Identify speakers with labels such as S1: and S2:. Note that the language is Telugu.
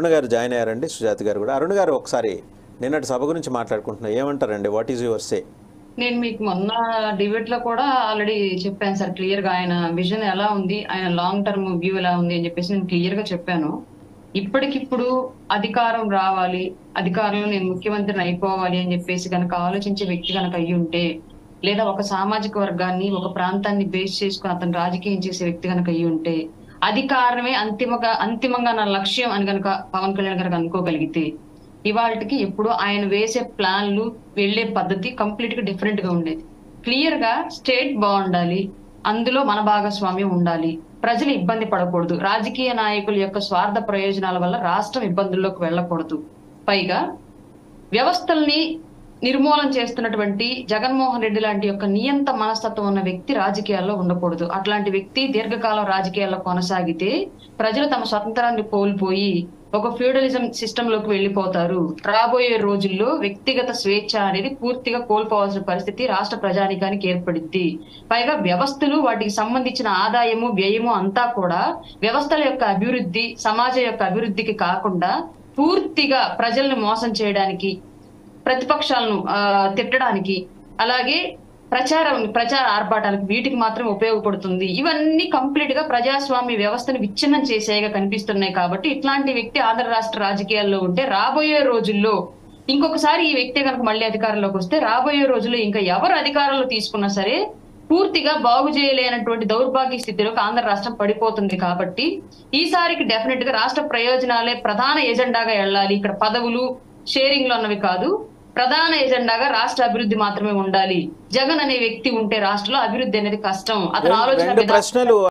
S1: అరుణ్ గారు జాయిన్ అయ్యారండి, సుజాత గారు కూడా. అరుణ్ గారు ఒకసారి నిన్నటి సభ గురించి మాట్లాడుకుంటున్నా, ఏమంటారండి? వాట్ ఈజ్ యువర్ సే?
S2: నేను మీకు మొన్న డిబేట్ లో కూడా ఆల్రెడీ చెప్పాను సార్, క్లియర్ గా ఆయన విజన్ ఎలా ఉంది, ఆయన లాంగ్ టర్మ్ వ్యూ ఎలా ఉంది అని చెప్పేసి నేను క్లియర్ గా చెప్పాను. ఇప్పటికిప్పుడు అధికారం రావాలి, అధికారంలో నేను ముఖ్యమంత్రిని అయిపోవాలి అని చెప్పేసి కనుక ఆలోచించే వ్యక్తి కనుక అయ్యి ఉంటే, లేదా ఒక సామాజిక వర్గాన్ని ఒక ప్రాంతాన్ని బేస్ చేసుకుని అతను రాజకీయం చేసే వ్యక్తి కనుక అయ్యి ఉంటే, అధికారమే అంతిమంగా నా లక్ష్యం అని కనుక పవన్ కళ్యాణ్ గారు అనుకోగలిగితే, ఇవాళకి ఎప్పుడు ఆయన వేసే ప్లాన్లు వెళ్లే పద్ధతి కంప్లీట్ గా డిఫరెంట్ గా ఉండేది. క్లియర్ గా స్టేట్ బాగుండాలి, అందులో మన భాగస్వామ్యం ఉండాలి, ప్రజలు ఇబ్బంది పడకూడదు, రాజకీయ నాయకుల యొక్క స్వార్థ ప్రయోజనాల వల్ల రాష్ట్రం ఇబ్బందుల్లోకి వెళ్ళకూడదు, పైగా వ్యవస్థల్ని నిర్మూలన చేస్తున్నటువంటి జగన్మోహన్ రెడ్డి లాంటి యొక్క నియంత మనస్తత్వం ఉన్న వ్యక్తి రాజకీయాల్లో ఉండకూడదు. అట్లాంటి వ్యక్తి దీర్ఘకాలం రాజకీయాల్లో కొనసాగితే ప్రజలు తమ స్వతంత్రాన్ని కోల్పోయి ఒక ఫ్యూడలిజం సిస్టమ్ లోకి వెళ్లిపోతారు. రాబోయే రోజుల్లో వ్యక్తిగత స్వేచ్ఛ అనేది పూర్తిగా కోల్పోవాల్సిన పరిస్థితి రాష్ట్ర ప్రజానికానికి ఏర్పడింది. పైగా వ్యవస్థలు, వాటికి సంబంధించిన ఆదాయము వ్యయము అంతా కూడా వ్యవస్థల యొక్క అభివృద్ధి, సమాజం యొక్క అభివృద్ధికి కాకుండా పూర్తిగా ప్రజల్ని మోసం చేయడానికి, ప్రతిపక్షాలను తిట్టడానికి, అలాగే ప్రచార ఆర్భాటాలకు, వీటికి మాత్రం ఉపయోగపడుతుంది. ఇవన్నీ కంప్లీట్ గా ప్రజాస్వామ్య వ్యవస్థను విచ్ఛిన్నం చేసేగా కనిపిస్తున్నాయి. కాబట్టి ఇట్లాంటి వ్యక్తి ఆంధ్ర రాష్ట్ర రాజకీయాల్లో ఉంటే రాబోయే రోజుల్లో ఇంకొకసారి ఈ వ్యక్తి కనుక మళ్ళీ అధికారంలోకి వస్తే, రాబోయే రోజుల్లో ఇంకా ఎవరు అధికారంలో తీసుకున్నా సరే పూర్తిగా బాగు చేయలేనటువంటి దౌర్భాగ్య స్థితిలోకి ఆంధ్ర రాష్ట్రం పడిపోతుంది. కాబట్టి ఈసారికి డెఫినెట్ గా రాష్ట్ర ప్రయోజనాలే ప్రధాన ఎజెండాగా వెళ్ళాలి. ఇక్కడ పదవులు షేరింగ్ లో ఉన్నవి కాదు, ప్రధాన ఎజెండాగా రాష్ట్ర అభివృద్ధి మాత్రమే ఉండాలి. జగన్ అనే వ్యక్తి ఉంటే రాష్ట్రంలో అభివృద్ధి అనేది కష్టం. అతని ఆలోచన
S1: ప్రశ్నలు